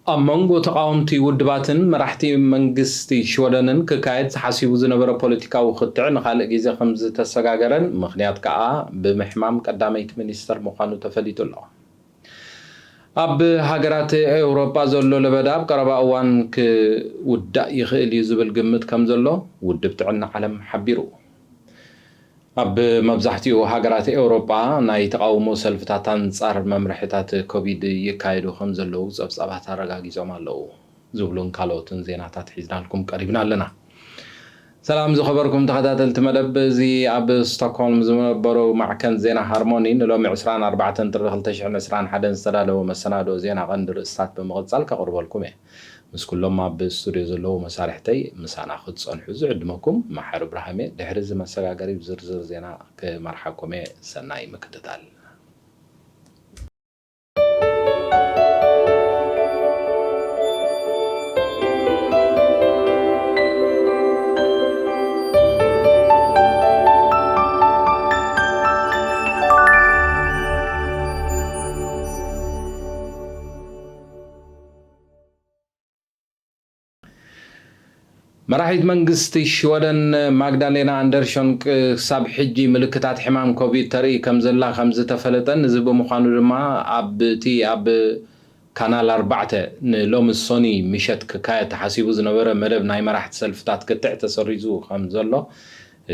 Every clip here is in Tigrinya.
أمانغو تقاومتي ودباتن مراحتي منغستي شودنن ككايد حسيبو زنبرا بوليتيكا وخطعن خالق جيزي خمزة تساقاقرن مخنيات كاا بمحمام قداميت منيستر مخانو تفليتو الله أب هاقرات أوروبا زولو لبداب قربا أوان كودا يخيل يزبل قمت كم زولو ودبتعن عالم حبيرو أب مبزحتيو هاقرات أوروبا ناي تقاومو سلفتاتان صار ممرحتات كوفيد يكايدو خمزلو زبصابات رقاقي زومالو زبلون كالوتن زيناتات حيزنا لكم قريبنا لنا سلام زو خبركم تخداتلت مدب زي أب ستوكهولم زمبرو مع كان زينا هارموني نلومي 24 تنتر 2021 حدا استدالو مسنادو زينا غندر استات بمغزال كقربو لكم مس كلهم ما باستوديو زلو مسارحتي مسانا خد صنحو زعدمكم مع حرب رحمي دحرز مساقاري بزرزر زينا كمرحكم سناي مكتتال مراحيت منغستي شودن ماغدالينا أندرسون ساب حجي ملكتات حمام كوفيد تري كمزلا خمزة تفلتن زب مخانو دما أب كانال 4 نلوم السوني مشت ككاية تحسيبو زنبرة مدب ناي مراحت سلفتات كتع تسريزو خمزلو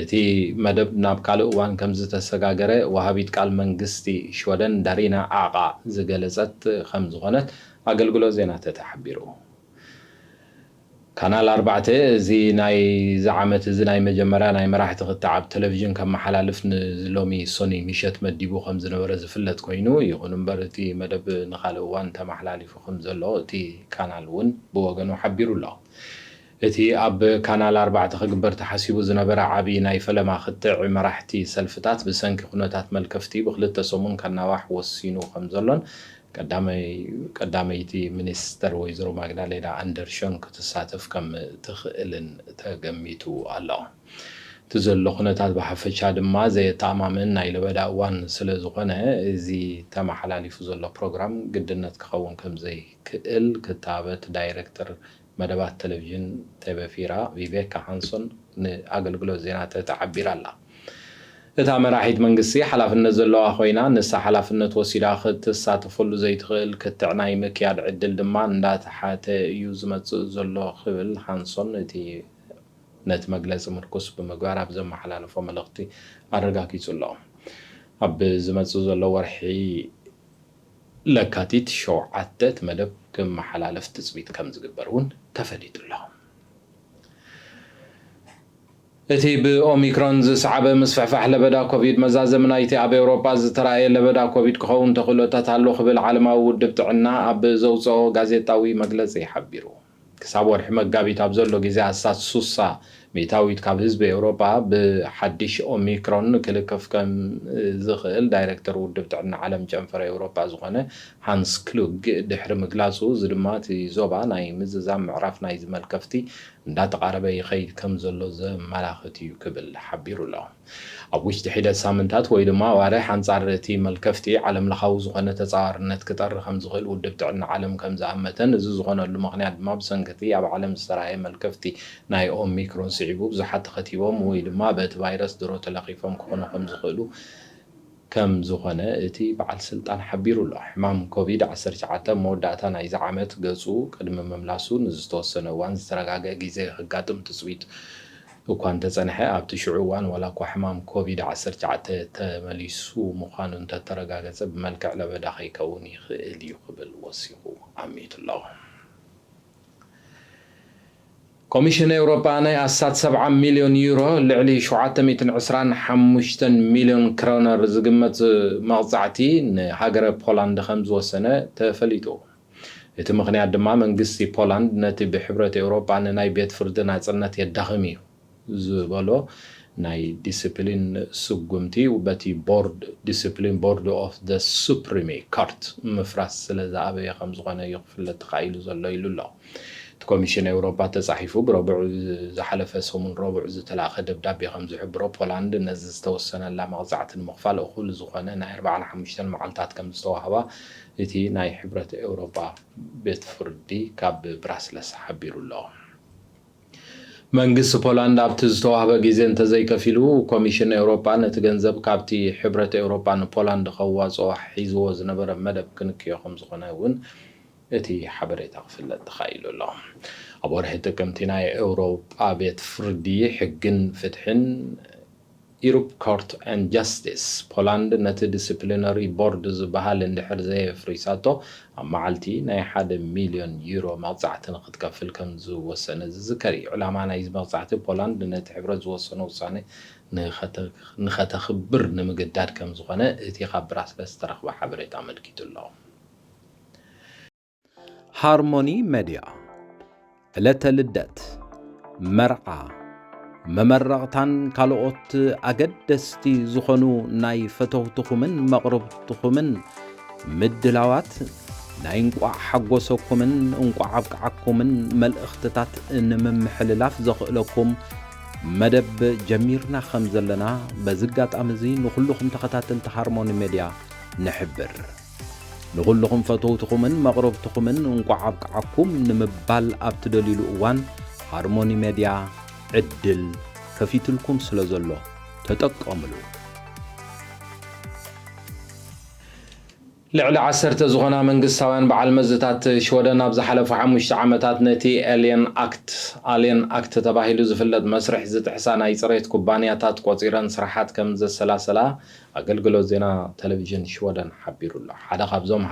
تي مدب ناب كالو وان كمزة تساقاقرة وهابيت كال منغستي شودن دارينا آقا زغلزت خمز غنت أقلقلو زينات تحبيرو كانال 4 زي ناي زعمت زي ناي مجمرة ناي مراحة غتعب تلفزيون كم محلالف لومي سوني مشت مديبو خمز نورة زفلت كوينو يغن مبرتي مدب نخال وان تمحلالف خمز الله تي كانال ون بوغنو حبيرو الله تي أب كانال 4 خقبر تحسيبو زنبرة عبي ناي فلما خطع مراحتي سلفتات بسنك خنوتات ملكفتي بخلت سومون كان نواح وسينو خمز الله قداميتي منستر ويزرو ماغدالينا أندرسون كتساتف كم تخيلن تغميتو الله تزلو خنتات بحفتشا دما زي تامامن ناي لبدا وان سلزغنه زي تما حلالي فزلو بروغرام قدنت كخون كم زي كئل كتابة دايركتر مدبات تلفزيون تبفيرا فيبيكا هانسون أقلقلو زينات تعبير الله إذا مراحيت منغسي حلافنة زلوها خوينا نسا حلافنة وسيلا خد تساتفلو زي تغيل كتعناي مكياد عدل دمان دات حاتي يوزمت زلوها خبل هانسون اتي نت مجلس مركز بمقارب زم حلالفو ملغتي أرقاكي زلوهم أب زمت زلوها ورحي لكاتيت شو عدت مدب كم حلالف تزبيت كم زقبرون تفليت اللهم اتي بأوميكرون زسعبه مسفحفح لبدا كوفيد مزازم نايتي أب أوروبا زترأي لبدا كوفيد كخون تخلو تتعلق بالعالم ودبتعنا أب زوزو غازيتاوي مجلس يحبيرو كسابور حمق قابي تابزولو جيزي أساس سوسا ميتاويت كاب حزب أوروبا بحديش أوميكرون كلكف كم زخيل دايركتور ودبتعنا عالم جنفر أوروبا زغانه هانس كلوغ دحر مقلاسو زدماتي زوبا ناي مززام معرف ناي زمال كفتي ندات قاربه يخيد كم زلو زم ملاختي يكبل حبيرو الله أبوش تحيدة سامنتات ويدما وارح انصار تي ملكفتي عالم لخاو زغانه تصارنت كتر خمزغيل ودبتعنا عالم كم زعمتن زغانه اللي ما بسنكتي أب عالم سراي ملكفتي ناي أوميكرون سعيبو بزحات ختيبهم ويدما بات فيروس درو تلقيفهم كونو خمزغيلو كم زغانه اتي بعد سلطان حبيرو الله حمام كوفيد 19 موداتا ناي زعمت قصو قدم مملاسو نزتوسنه وان زترغاغا غيزي خغاتم تسويت وكان تصنحه ابت شعوان ولا كو حمام كوفيد 19 تمليسو مخانن تترغاغا بملكع لبدا خيكون يخيل يقبل وسيقو عميت الله كوميشن أوروباني أسات 7 مليون يورو لعلي 725 مليون كرونر زقمت مغزعتي هاجر بولند 5 سنة تفليتو يتم مغنيات دما منقسي بولند نتي بحبرة أوروبا ناي بيت فردنا صنت يدغمي زبالو ناي ديسيبلين سقمتي وباتي بورد ديسيبلين بورد اوف ذا سوبريمي كارت مفراس سلازا أبي 5 غنا يغفل تقايلو زلو يلو كوميشن أوروبا تصحيفو بربع زحلف سومن ربع زتلاقى دبداب يخم زحبرو بولند نزز توسنا لا مغزعة المخفال أخول زخانة ناير بعلى حمشتن معلتات كم استوهبا إتي ناي حبرة أوروبا بتفردي كاب براسلس حبيرو الله መንግስቲ ፖላንድ ኣብቲ ዝተዋህበ ግዜ እንተዘይከፊሉ ኮሚሽን ኤውሮፓ ነቲ ገንዘብ ካብቲ ሕብረት ኤውሮፓ ንፖላንድ ከዋፅኦ ሒዝዎ ዝነበረ መደብ ክንክዮ ከም ዝኾነ እውን እቲ ሓበሬታ ክፍለጥ ተኻኢሉ ኣሎ ኣብ ወርሒ ጥቅምቲ ናይ ኤውሮጳ ቤት ፍርዲ ሕግን ፍትሕን ኢሮፕ ኮርት ኤንድ ጃስቲስ ፖላንድ ነቲ ዲስፕሊነሪ ቦርድ ዝበሃል እንድሕር ዘየፍሪሳቶ ኣብ መዓልቲ ናይ 1 ሚልዮን ዩሮ መቕፃዕቲ ንክትከፍል ከም ዝወሰነ ዝዝከር እዩ ዕላማ ናይዚ መቕፃዕቲ ፖላንድ ነቲ ሕብረት ዝወሰነ ውሳነ ንኸተኽብር ንምግዳድ ከም ዝኾነ እቲ ካብ ብራስለስ ዝተረኽበ ሓበሬታ ኣመልኪቱ ኣሎ ሃርሞኒ ሚድያ ዕለተ ልደት መርዓ መመረቕታን ካልኦት ኣገደስቲ ዝኾኑ ናይ ፈተውትኹምን መቕረብትኹምን ምድላዋት ናይ እንቋዕ ሓጎሰኩምን እንቋዕ ኣብቅዓኩምን መልእኽትታት ንምምሕልላፍ ዘኽእለኩም መደብ ጀሚርና ከም ዘለና በዝጋጣሚ እዚ ንኹልኹም ተኸታተልቲ ሃርሞኒ ሚድያ ንሕብር ንኹልኹም ፈተውትኹምን መቕረብትኹምን እንቋዕ ኣብቅዓኩም ንምባል ኣብ ትደልይሉ እዋን ሃርሞኒ ሚድያ ዕድል ከፊትልኩም ስለ ዘሎ ተጠቀምሉ ልዕሊ 10 ዝኾና መንግስታውያን በዓል መዝታት ሽወደን ኣብ ዝሓለፉ 5 ዓመታት ነቲ ኣሊየን ኣክት ተባሂሉ ዝፍለጥ መስርሕ ዝጥሕሳ ናይ ፅሬት ኩባንያታት ቆፂረን ስራሓት ከም ዘሰላሰላ ኣገልግሎት ዜና ቴሌቪዥን ሽወደን ሓቢሩ ኣሎ ሓደ ካብዞም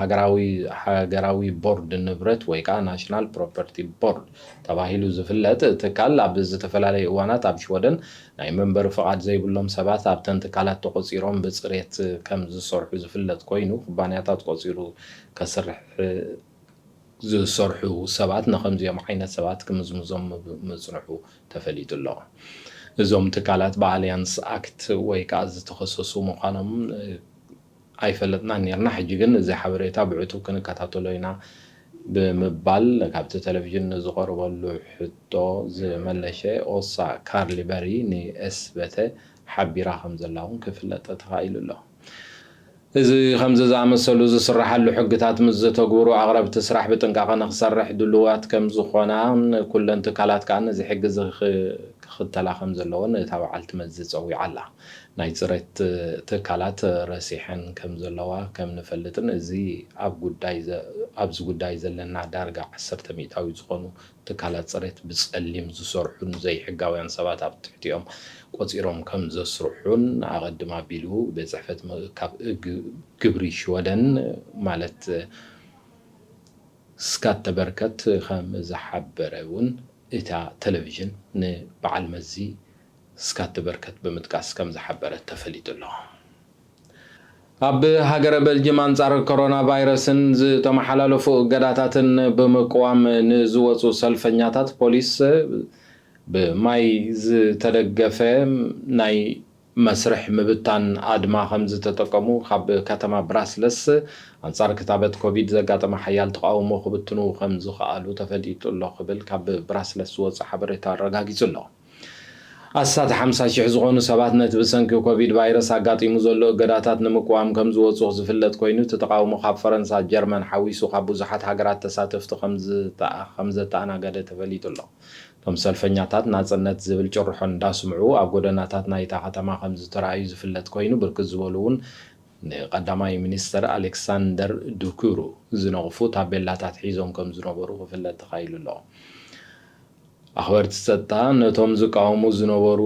ሃገራዊ ቦርድ ንብረት ወይ ከዓ ናሽናል ፕሮፐርቲ ቦርድ ተባሂሉ ዝፍለጥ ትካል ኣብ ዝተፈላለዩ እዋናት ኣብ ሽወደን ናይ መንበሪ ፍቃድ ዘይብሎም ሰባት ኣብተን ትካላት ተቆፂሮም ብፅሬት ከም ዝሰርሑ ዝፍለጥ ኮይኑ ኩባንያታት ቆፂሩ ከስርሕ ዝሰርሑ ሰባት ንከምዚኦም ዓይነት ሰባት ክምዝምዞም ምፅንሑ ተፈሊጡ ኣሎ እዞም ትካላት በኣሊያንስ ኣክት ወይ ከዓ ዝተኸሰሱ ምዃኖም ኣይፈለጥና ነርና ሕጂ ግን እዚ ሓበሬታ ብዕቱብ ክንከታተሎ ኢና ብምባል ካብቲ ቴሌቪዥን ዝቐርበሉ ሕቶ ዝመለሸ ኦሳ ካርሊበሪ ንኤስቤተ ሓቢራ ከም ዘላ እውን ክፍለጥ ተኻኢሉ ኣሎ እዚ ከምዚ ዝኣመሰሉ ዝስራሓሉ ሕግታት ምስ ዝተግብሩ ኣቕረብቲ ስራሕ ብጥንቃቐ ንክሰርሕ ድልዋት ከም ዝኾና ኩለን ትካላት ከዓ ነዚ ሕጊ ክኽተላ ከም ዘለዎን እታ በዓልቲ መዚ ፀዊዓ ኣላ ናይ ፅሬት ትካላት ረሲሐን ከም ዘለዋ ከም ንፈልጥን እዚ ኣብዚ ጉዳይ ዘለና ዳርጋ 10 ሚእታዊ ዝኾኑ ትካላት ፅሬት ብፀሊም ዝሰርሑን ዘይሕጋውያን ሰባት ኣብ ትሕቲኦም ቆፂሮም ከም ዘስርሑን ኣቐድማ ኣቢሉ ብፅሕፈት ካብ ግብሪ ሽወደን ማለት ስካተበርከት ከም ዝሓበረ እውን እታ ቴሌቪዥን ንበዓል መዚ ስካተበርከት ብምጥቃስ ከም ዝሓበረት ተፈሊጡ ኣሎ ኣብ ሃገረ ቤልጅየም አንጻር ኮሮና ቫይረስን ዝተመሓላለፉ እገዳታትን ብምቅዋም ንዝወፁ ሰልፈኛታት ፖሊስ ብማይ ዝተደገፈ ናይ መስርሕ ምብታን ኣድማ ከም ዝተጠቀሙ ካብ ከተማ ብራስለስ አንጻር ክታበት ኮቪድ ዘጋጠመ ሓያል ተቃውሞ ክብትኑ ከም ዝኽኣሉ ተፈሊጡ ኣሎ ክብል ካብ ብራስለስ ዝወፅእ ሓበሬታ ኣረጋጊፁ ኣሎ ኣሳት 50,000 ዝኾኑ ሰባት ነቲ ብሰንኪ ኮቪድ ቫይረስ ኣጋጢሙ ዘሎ እገዳታት ንምቅዋም ከም ዝወፁ ዝፍለጥ ኮይኑ ተቃውሞ ካብ ፈረንሳ ጀርመን ሓዊሱ ካብ ብዙሓት ሃገራት ተሳተፍቲ ከም ዘተኣናገደ ተፈሊጡ ኣሎ እቶም ሰልፈኛታት ናፅነት ዝብል ጭርሖ እንዳስምዑ ኣብ ጎደናታት ናይታ ከተማ ከም ዝተረኣዩ ዝፍለጥ ኮይኑ ብርክት ዝበሉ እውን ንቀዳማይ ሚኒስተር ኣሌክሳንደር ዱኩሩ ዝነቕፉ ታቤላታት ሒዞም ከም ዝነበሩ ክፍለጥ ተኻኢሉ ኣሎ ኣኽበርቲ ፀጥታ ነቶም ዝቃወሙ ዝነበሩ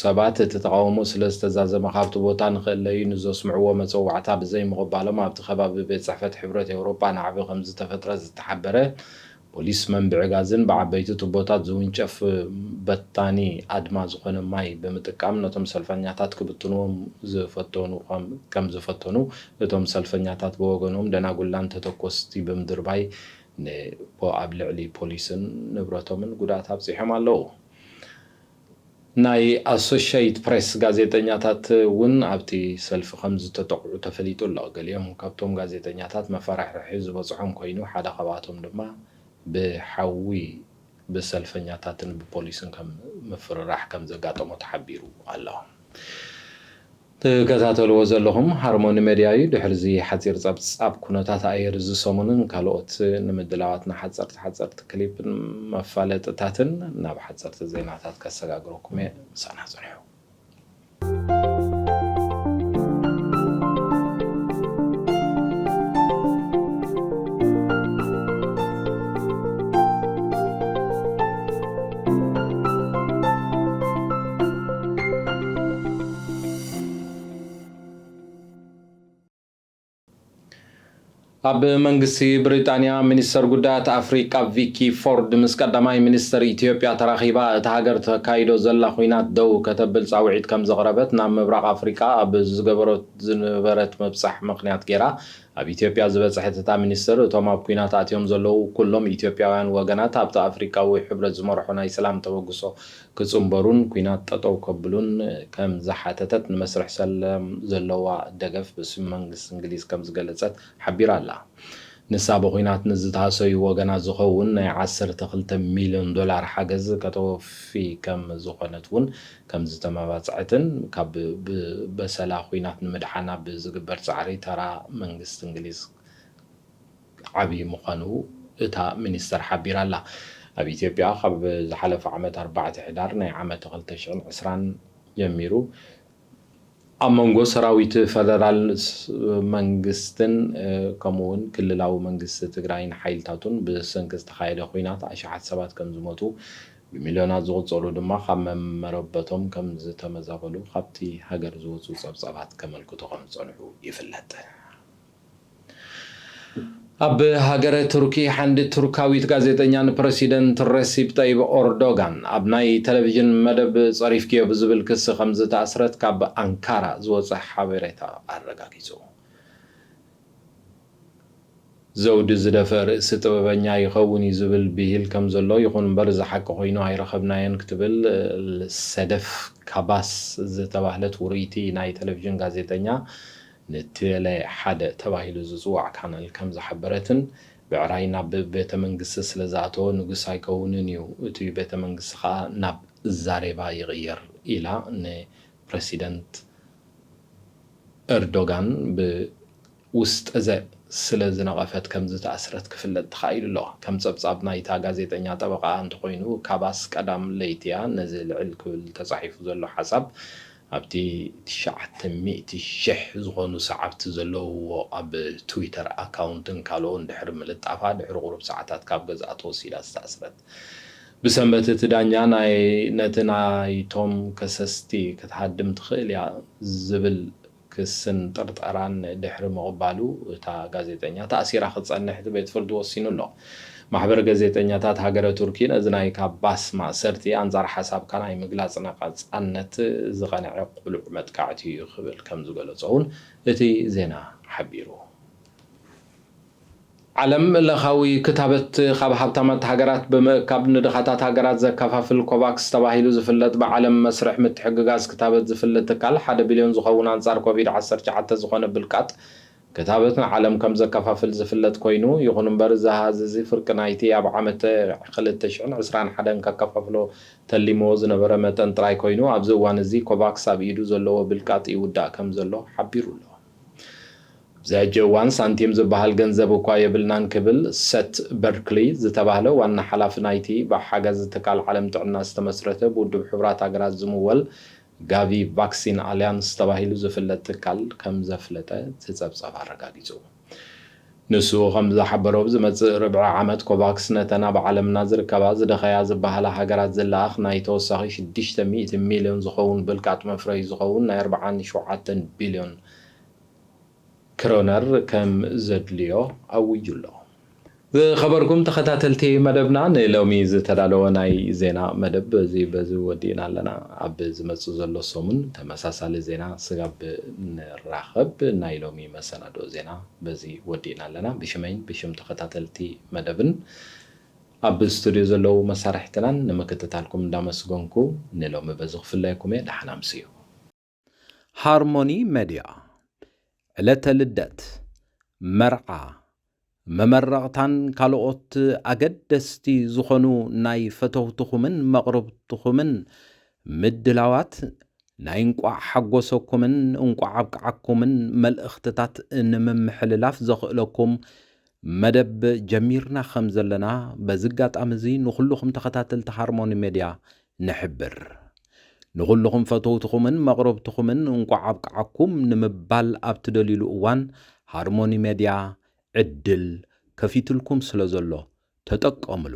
ሰባት እቲ ተቃውሞ ስለ ዝተዛዘመ ካብቲ ቦታ ንክእለዩ ንዘስምዕዎ መፀዋዕታ ብዘይ ምቕባሎም ኣብቲ ከባቢ ቤት ፅሕፈት ሕብረት ኤውሮጳ ናዕቢ ከም ዝተፈጥረ ዝተሓበረ ፖሊስ መንብዒ ጋዝን ብዓበይቲ ቱቦታት ዝውንጨፍ በታኒ ኣድማ ዝኾነ ማይ ብምጥቃም ነቶም ሰልፈኛታት ክብትንዎም ከም ዝፈተኑ እቶም ሰልፈኛታት ብወገኖም ደናጉላን ተተኮስቲ ብምድርባይ ኣብ ልዕሊ ፖሊስን ንብረቶምን ጉድኣት ኣብፂሖም ኣለዉ ናይ ኣሶሺየትድ ፕሬስ ጋዜጠኛታት እውን ኣብቲ ሰልፊ ከም ዝተጠቕዑ ተፈሊጡ ኣሎ ገሊኦም ካብቶም ጋዜጠኛታት መፈራሕርሒ ዝበፅሖም ኮይኑ ሓደ ካብኣቶም ድማ ብሓዊ ብሰልፈኛታትን ብፖሊስን ከም ምፍርራሕ ከም ዘጋጠሞ ተሓቢሩ ኣሎ ተከታተልዎ ዘለኹም ሃርሞኒ ሚድያ እዩ ድሕርዚ ሓፂር ፀብጻብ ኩነታት ኣየር ዝሰሙንን ካልኦት ንምድላዋትና ሓፀርቲ ክሊፕን መፋለጥታትን ናብ ሓፀርቲ ዜናታት ከሰጋግረኩም ምሳና ፅንሑ ኣብ መንግስቲ ብሪጣንያ ሚኒስተር ጉዳያት ኣፍሪቃ ቪኪ ፎርድ ምስ ቀዳማይ ሚኒስተር ኢትዮጵያ ተራኺባ እቲ ሃገር ተካይዶ ዘላ ኩናት ደው ከተብል ፃውዒት ከም ዘቕረበት ናብ ምብራቕ ኣፍሪቃ ኣብ ዝነበረት መብፃሕ ምክንያት ጌራ ኣብ ኢትዮጵያ ዝበፅሐት እታ ሚኒስተር እቶም ኣብ ኩናት ኣትዮም ዘለዉ ኩሎም ኢትዮጵያውያን ወገናት ኣብቲ ኣፍሪቃዊ ሕብረት ዝመርሖ ናይ ሰላም ተበግሶ ክፅምበሩን ኩናት ጠጠው ከብሉን ከም ዝሓተተት ንመስርሕ ሰላም ዘለዋ ደገፍ ብስም መንግስቲ እንግሊዝ ከም ዝገለጸት ሓቢራ ኣላ ንሳ ብኩናት ንዝተሃሰዩ ወገናት ዝኸውን ናይ 12 ሚልዮን ዶላር ሓገዝ ከተወፊ ከም ዝኾነት እውን ከም ዝተመባፅዐትን ካብ በሰላ ኩናት ንምድሓና ብዝግበር ፃዕሪ ተራ መንግስቲ እንግሊዝ ዓብይ ምዃኑ እታ ሚኒስተር ሓቢራ ኣላ ኣብ ኢትዮጵያ ካብ ዝሓለፈ ዓመት 4 ሕዳር ናይ ዓመት 2020 ጀሚሩ ኣብ መንጎ ሰራዊት ፌደራል መንግስትን ከምኡውን ክልላዊ መንግስቲ ትግራይን ሓይልታቱን ብሰንኪ ዝተኻየደ ኩናት ኣሽሓት ሰባት ከም ዝሞቱ ብሚልዮናት ዝቑፀሩ ድማ ካብ መመረበቶም ከም ዝተመዛበሉ ካብቲ ሃገር ዝወፁ ፀብጻባት ከመልክቱ ከም ዝፀንሑ ይፍለጥ ኣብ ሃገረ ቱርኪ ሓንቲ ቱርካዊት ጋዜጠኛን ፕሬሲደንት ረሲፕ ጠይብ ኤርዶጋን ኣብ ናይ ቴሌቪዥን መደብ ፀሪፍክዮ ብዝብል ክሲ ከም ዝተኣስረት ካብ ኣንካራ ዝወፅእ ሓበሬታ ኣረጋጊፁ ዘውዲ ዝደፈር ርእሲ ጥበበኛ ይኸውን እዩ ዝብል ብሂል ከም ዘሎ ይኹን እምበር ዝሓቂ ኮይኑ ኣይረኸብናየን ክትብል ሰደፍ ካባስ ዝተባህለት ውርይቲ ናይ ቴሌቪዥን ጋዜጠኛ ንቴሌ ሓደ ተባሂሉ ዝፅዋዕ ካናል ከም ዝሓበረትን ብዕራይ ናብ ቤተ መንግስቲ ስለዝኣተወ ንጉስ ኣይከውንን እዩ እቲ ቤተ መንግስቲ ከዓ ናብ ዛሬባ ይቕየር ኢላ ንፕሬሲደንት ኤርዶጋን ብውስጥ ስለ ዝነቐፈት ከም ዝተኣስረት ክፍለጥ ተኻኢሉ ኣሎ ከም ፀብጻብ ናይታ ጋዜጠኛ ጠበቃ እንተኮይኑ ካባስ ቀዳም ለይቲያ ነዚ ልዕል ክብል ተፃሒፉ ዘሎ ሓሳብ ኣብቲ 900,000 ዝኾኑ ሰዓብቲ ዘለውዎ ኣብ ትዊተር ኣካውንትን ካልኦን ድሕሪ ምልጣፋ ድሕሪ ቁሩብ ሰዓታት ካብ ገዝኣ ተወሲዳ ዝተኣስረት ብሰንበት እቲ ዳኛ ነቲ ናይቶም ከሰስቲ ክትሃድም ትኽእል እያ ዝብል ክስን ጥርጠራን ድሕሪ ምቕባሉ እታ ጋዜጠኛ ተኣሲራ ክትፀንሕ እቲ ቤት ፍርዲ ወሲኑ ኣሎ ማሕበር ጋዜጠኛታት ሃገረ ቱርኪ ነዚ ናይ ካባስ ማእሰርቲ ኣንጻር ሓሳብካ ናይ ምግላፅ ነፃነት ዝቐንዐ ቁሉዕ መጥቃዕቲ እዩ ክብል ከም ዝገለፆ እውን እቲ ዜና ሓቢሩ ዓለም ለኻዊ ክታበት ካብ ሃብታማት ሃገራት ብምእካብ ንድኻታት ሃገራት ዘከፋፍል ኮቫክስ ተባሂሉ ዝፍለጥ ብዓለም መስርሕ ምትሕግጋዝ ክታበት ዝፍለጥ ትካል 1 ቢልዮን ዝኸውን አንጻር ኮቪድ-19 ዝኾነ ብልቃጥ كتابة عالم كم زكفافل زفلت كوينو يخون برزها زي فرق نايتي أب عامة خلت تشعن عسران حدا ككفافلو تلي موز نبرة متن تراي كوينو أبزوان زي كوباكس أبيدو زلوا بالكات يودا كم زلوا حبيرو له زي جوان سانتيم زبهال جنزبو كواي بلنان كبل ست بركلي زتبهله وأن حلاف نايتي بحاجة زتكال عالم تعنا استمسرته بود بحبرات أجراز زموال ጋቪ ቫክሲን አሊያንስ ተባሂሉ ዝፍለጥ ትካል ከም ዘፍለጠ ዝፀብፀብ አረጋጊፁ ንሱ ከም ዝሓበሮ ብዝመፅእ ርብዒ ዓመት ኮቫክስ ነተና ብዓለምና ዝርከባ ዝደኸያ ዝበሃላ ሃገራት ዝለኣኽ ናይ ተወሳኺ 600 ሚልዮን ዝኸውን ብልቃጥ መፍረይ ዝኸውን ናይ 47 ቢልዮን ክሮነር ከም ዘድልዮ ኣውጁሎ خبركم تخاتلتي مدبنا نلومي زتدالو ناي زينا مدب بزي ودينا لنا عب زمصو زلو سومن تمساسال زينا سغاب نراخب ناي لومي مسنادو زينا بزي ودينا لنا بشم تخاتلتي مدبن عب استوديو زلو مسارحتنا نمكتتالكم دامسغونكو نلومي بزغفلايكم دحنا مسيو هارموني ميديا علت لدت مرعى መመረቕታን ካልኦት ኣገደስቲ ዝኾኑ ናይ ፈተውትኹምን መቕረብትኹምን ምድላዋት ናይ እንቋዕ ሓጎሰኩምን እንቋዕ ኣብቅዓኩምን መልእኽትታት ንምምሕልላፍ ዘኽእለኩም መደብ ጀሚርና ከም ዘለና በዝጋጣሚ እዚ ንኹልኹም ተኸታተልቲ ሃርሞኒ ሚድያ ንሕብር ንኹልኹም ፈተውትኹምን መቕረብትኹምን እንቋዕ ኣብቅዓኩም ንምባል ኣብ ትደልይሉ እዋን ሃርሞኒ ሚድያ ዕድል ከፊትልኩም ስለ ዘሎ ተጠቀምሉ።